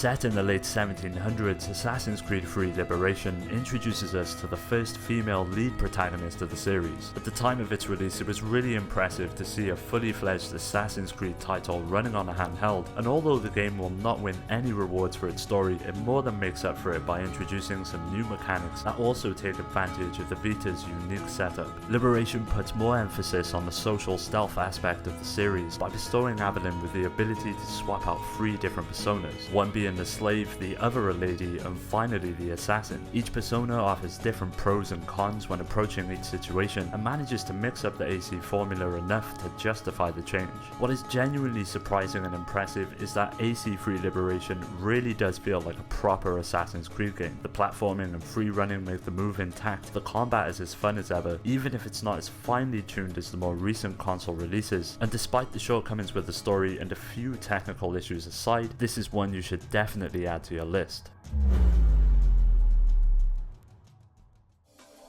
Set in the late 1700s, Assassin's Creed III Liberation introduces us to the first female lead protagonist of the series. At the time of its release, it was really impressive to see a fully fledged Assassin's Creed title running on a handheld, and although the game will not win any rewards for its story, it more than makes up for it by introducing some new mechanics that also take advantage of the Vita's unique setup. Liberation puts more emphasis on the social stealth aspect of the series by bestowing Evelyn with the ability to swap out 3 different personas, one being the slave, the other a lady, and finally the assassin. Each persona offers different pros and cons when approaching each situation and manages to mix up the AC formula enough to justify the change. What is genuinely surprising and impressive is that AC3 Liberation really does feel like a proper Assassin's Creed game. The platforming and free running make the move intact, the combat is as fun as ever, even if it's not as finely tuned as the more recent console releases, and despite the shortcomings with the story and a few technical issues aside, this is one you should definitely add to your list.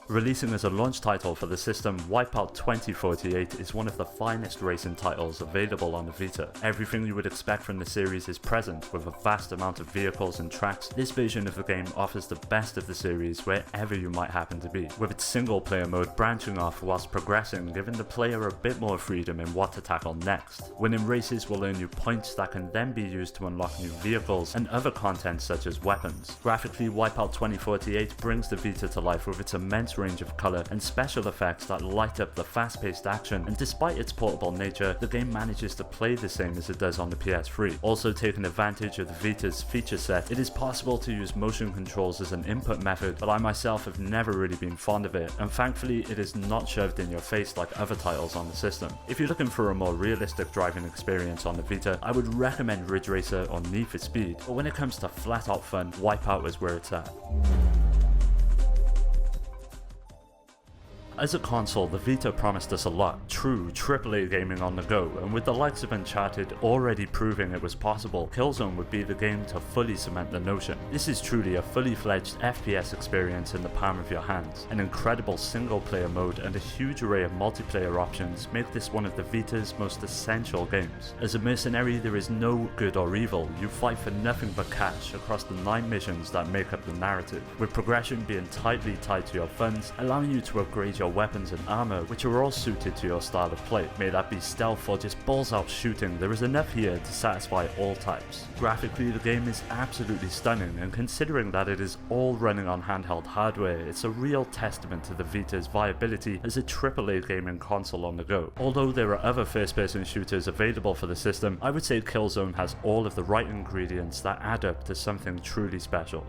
Releasing as a launch title for the system, Wipeout 2048 is one of the finest racing titles available on the Vita. Everything you would expect from the series is present, with a vast amount of vehicles and tracks. This version of the game offers the best of the series wherever you might happen to be, with its single player mode branching off whilst progressing, giving the player a bit more freedom in what to tackle next. Winning races will earn you points that can then be used to unlock new vehicles and other content such as weapons. Graphically, Wipeout 2048 brings the Vita to life with its immense range of colour and special effects that light up the fast-paced action, and despite its portable nature, the game manages to play the same as it does on the PS3. Also taking advantage of the Vita's feature set, it is possible to use motion controls as an input method, but I myself have never really been fond of it, and thankfully it is not shoved in your face like other titles on the system. If you're looking for a more realistic driving experience on the Vita, I would recommend Ridge Racer or Need for Speed, but when it comes to flat out fun, Wipeout is where it's at. As a console, the Vita promised us a lot, true AAA gaming on the go, and with the likes of Uncharted already proving it was possible, Killzone would be the game to fully cement the notion. This is truly a fully fledged FPS experience in the palm of your hands. An incredible single player mode and a huge array of multiplayer options make this one of the Vita's most essential games. As a mercenary, there is no good or evil, you fight for nothing but cash across the 9 missions that make up the narrative, with progression being tightly tied to your funds, allowing you to upgrade your weapons and armor, which are all suited to your style of play. May that be stealth or just balls out shooting, there is enough here to satisfy all types. Graphically, the game is absolutely stunning, and considering that it is all running on handheld hardware, it's a real testament to the Vita's viability as a AAA gaming console on the go. Although there are other first-person shooters available for the system, I would say Killzone has all of the right ingredients that add up to something truly special.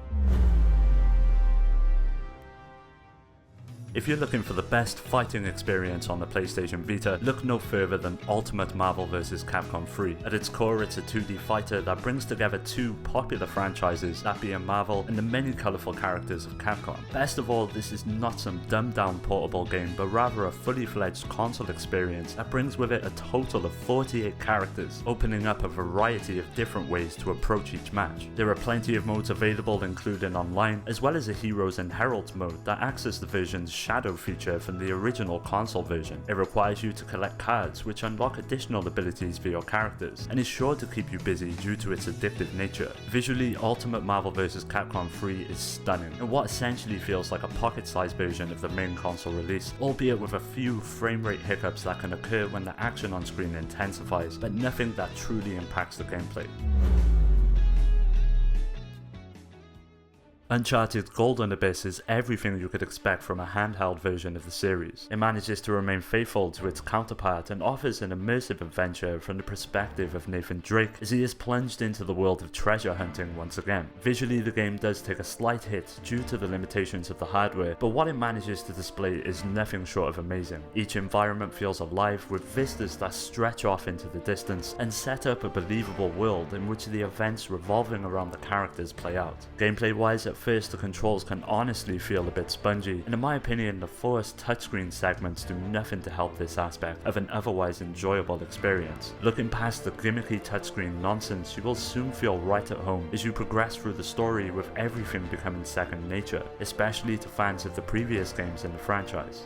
If you're looking for the best fighting experience on the PlayStation Vita, look no further than Ultimate Marvel vs. Capcom 3. At its core, it's a 2D fighter that brings together 2 popular franchises, that being Marvel and the many colourful characters of Capcom. Best of all, this is not some dumbed down portable game, but rather a fully fledged console experience that brings with it a total of 48 characters, opening up a variety of different ways to approach each match. There are plenty of modes available, including online, as well as a Heroes and Heralds mode that acts as the version's shadow feature from the original console version. It requires you to collect cards which unlock additional abilities for your characters, and is sure to keep you busy due to its addictive nature. Visually, Ultimate Marvel vs. Capcom 3 is stunning, and what essentially feels like a pocket-sized version of the main console release, albeit with a few frame rate hiccups that can occur when the action on screen intensifies, but nothing that truly impacts the gameplay. Uncharted Golden Abyss is everything you could expect from a handheld version of the series. It manages to remain faithful to its counterpart and offers an immersive adventure from the perspective of Nathan Drake as he is plunged into the world of treasure hunting once again. Visually, the game does take a slight hit due to the limitations of the hardware, but what it manages to display is nothing short of amazing. Each environment feels alive, with vistas that stretch off into the distance and set up a believable world in which the events revolving around the characters play out. Gameplay wise, at first the controls can honestly feel a bit spongy, and in my opinion the forced touchscreen segments do nothing to help this aspect of an otherwise enjoyable experience. Looking past the gimmicky touchscreen nonsense, you will soon feel right at home as you progress through the story, with everything becoming second nature, especially to fans of the previous games in the franchise.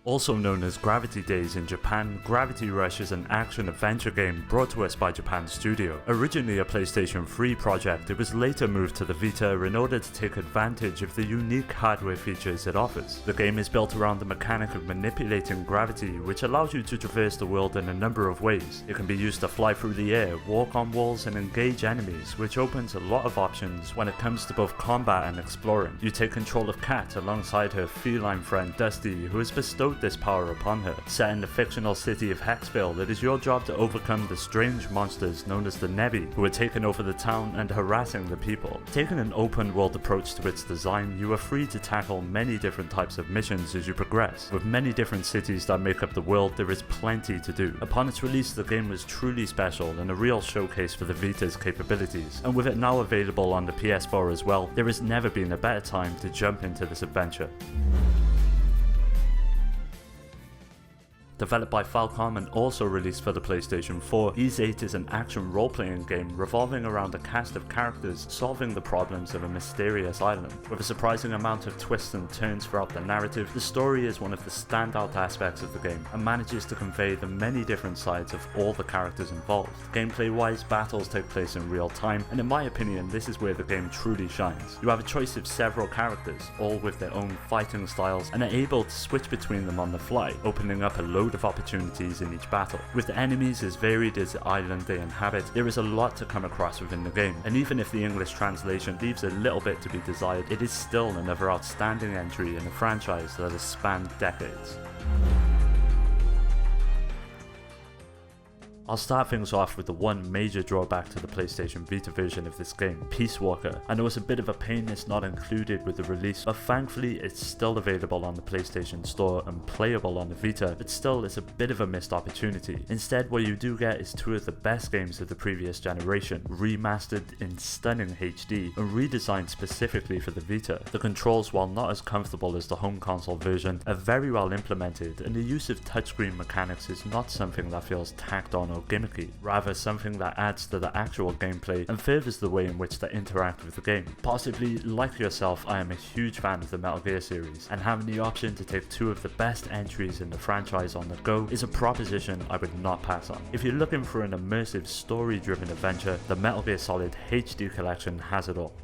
Also known as Gravity Days in Japan, Gravity Rush is an action-adventure game brought to us by Japan Studio. Originally a PlayStation 3 project, it was later moved to the Vita in order to take advantage of the unique hardware features it offers. The game is built around the mechanic of manipulating gravity, which allows you to traverse the world in a number of ways. It can be used to fly through the air, walk on walls, and engage enemies, which opens a lot of options when it comes to both combat and exploring. You take control of Kat alongside her feline friend Dusty, who has bestowed this power upon her. Set in the fictional city of Hexville, it is your job to overcome the strange monsters known as the Nebi, who are taking over the town and harassing the people. Taking an open world approach to its design, you are free to tackle many different types of missions as you progress. With many different cities that make up the world, there is plenty to do. Upon its release, the game was truly special and a real showcase for the Vita's capabilities, and with it now available on the PS4 as well, there has never been a better time to jump into this adventure. Developed by Falcom and also released for the PlayStation 4, Ys 8 is an action role-playing game revolving around a cast of characters solving the problems of a mysterious island. With a surprising amount of twists and turns throughout the narrative, the story is one of the standout aspects of the game and manages to convey the many different sides of all the characters involved. Gameplay-wise, battles take place in real time, and in my opinion, this is where the game truly shines. You have a choice of several characters, all with their own fighting styles, and are able to switch between them on the fly, opening up a load of opportunities in each battle. With the enemies as varied as the island they inhabit, there is a lot to come across within the game, and even if the English translation leaves a little bit to be desired, it is still another outstanding entry in a franchise that has spanned decades. I'll start things off with the one major drawback to the PlayStation Vita version of this game, Peace Walker. I know it's a bit of a pain it's not included with the release, but thankfully it's still available on the PlayStation Store and playable on the Vita, but still it's a bit of a missed opportunity. Instead, what you do get is two of the best games of the previous generation, remastered in stunning HD and redesigned specifically for the Vita. The controls, while not as comfortable as the home console version, are very well implemented, and the use of touchscreen mechanics is not something that feels tacked on or gimmicky, rather something that adds to the actual gameplay and furthers the way in which they interact with the game. Possibly, like yourself, I am a huge fan of the Metal Gear series, and having the option to take two of the best entries in the franchise on the go is a proposition I would not pass on. If you're looking for an immersive, story-driven adventure, the Metal Gear Solid HD collection has it all.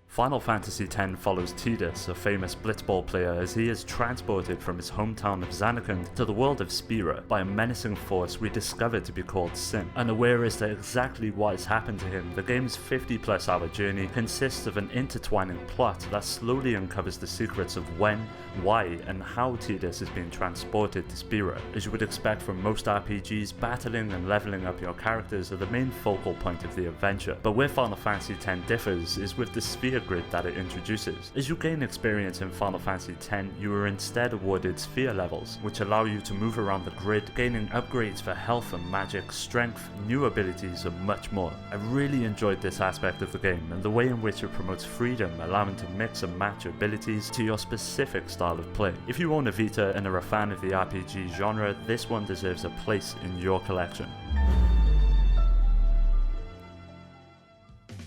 Final Fantasy X follows Tidus, a famous blitzball player, as he is transported from his hometown of Zanarkand to the world of Spira by a menacing force we discover to be called Sin. Unaware as to exactly what has happened to him, the game's 50+ hour journey consists of an intertwining plot that slowly uncovers the secrets of when, why, and how Tidus is being transported to Spira. As you would expect from most RPGs, battling and leveling up your characters are the main focal point of the adventure, but where Final Fantasy X differs is with the sphere grid that it introduces. As you gain experience in Final Fantasy X, you are instead awarded sphere levels, which allow you to move around the grid, gaining upgrades for health and magic, strength, new abilities, and much more. I really enjoyed this aspect of the game and the way in which it promotes freedom, allowing to mix and match abilities to your specific style of play. If you own a Vita and are a fan of the RPG genre, this one deserves a place in your collection.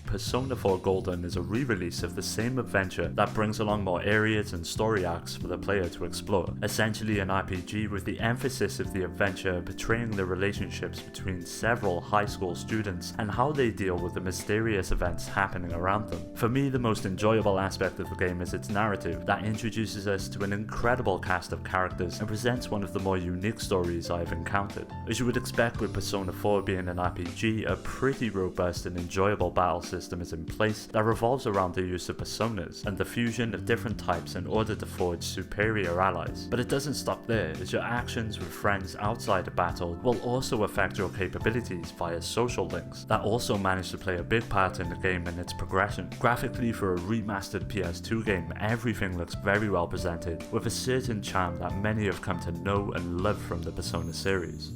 Persona 4 Golden is a re-release of the same adventure that brings along more areas and story arcs for the player to explore. Essentially an RPG with the emphasis of the adventure portraying the relationships between several high school students and how they deal with the mysterious events happening around them. For me, the most enjoyable aspect of the game is its narrative that introduces us to an incredible cast of characters and presents one of the more unique stories I've encountered. As you would expect with Persona 4 being an RPG, a pretty robust and enjoyable battle system is in place that revolves around the use of personas and the fusion of different types in order to forge superior allies. But it doesn't stop there, as your actions with friends outside of battle will also affect your capabilities via social links that also manage to play a big part in the game and its progression. Graphically, for a remastered PS2 game, everything looks very well presented, with a certain charm that many have come to know and love from the Persona series.